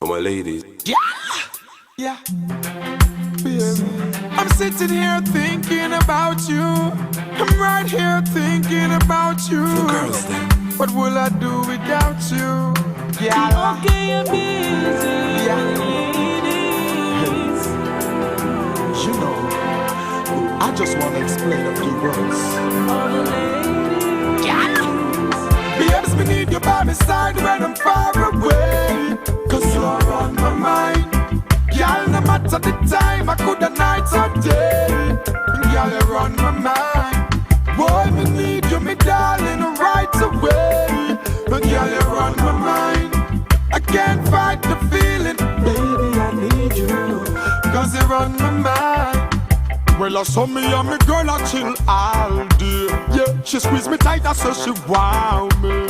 For my ladies. Yeah, baby. I'm sitting here thinking about you. I'm right here thinking about you. For girls then. What will I do without you? Yeah. Okay, you're busy. Yeah. Ladies. You know, I just want to explain a few words. All the ladies. Babes, me need you by my side when I'm far away. Cause you're on my mind. Girl, no matter the time, I could have night or day. Girl, you're on my mind. Boy, me need you, me darling, right away. But girl, you're on my mind. I can't fight the feeling. Baby, I need you. Cause you're on my mind. Well, I saw me and me girl, I chill all day. Yeah, she squeeze me tight, I said she wow me.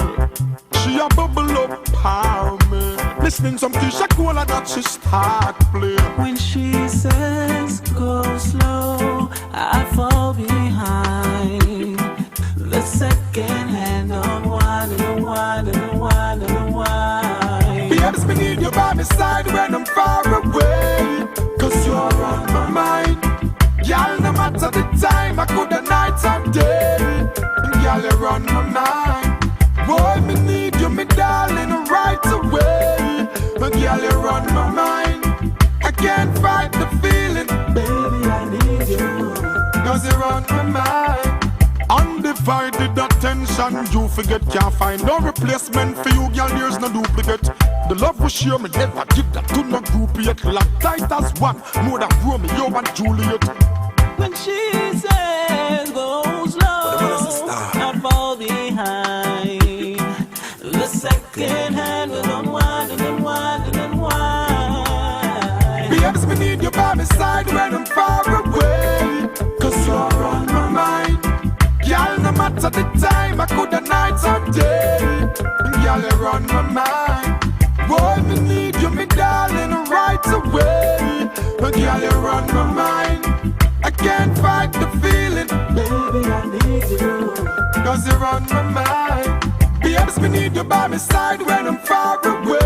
She a bubble up, power me. Listening some Keisha Cola that she start play. When she says go slow, I fall behind. The second hand on wine and wine and wine and wine. Babes, me need you by my side when I'm far away. Cause you're on my mind. Girl, no matter the time, I could have night or day. Girl, you're on my mind. Boy, me need you, me darling, right away. But girl, you're on my mind. I can't fight the feeling. Baby, I need you. Cause you're on my mind. Undivided attention, you forget, can't find no replacement for you, girl, there's no duplicate. The love we share, me never give that to no group yet. Locked tight as one, more than Romeo and Juliet. When she says go slow, I fall behind. The second hand will unwind and unwind and unwind. Babes, me need you by my side when I'm far away. Cause you're on my mind. Girl, no matter the time, I could have night or day. Girl, you're on my mind. Boy, me need you, me darling, right away. But girl, you're on my mind. I can't fight the feeling. Baby, I need you. Cause you're on my mind. Babes, me need you by my side when I'm far away.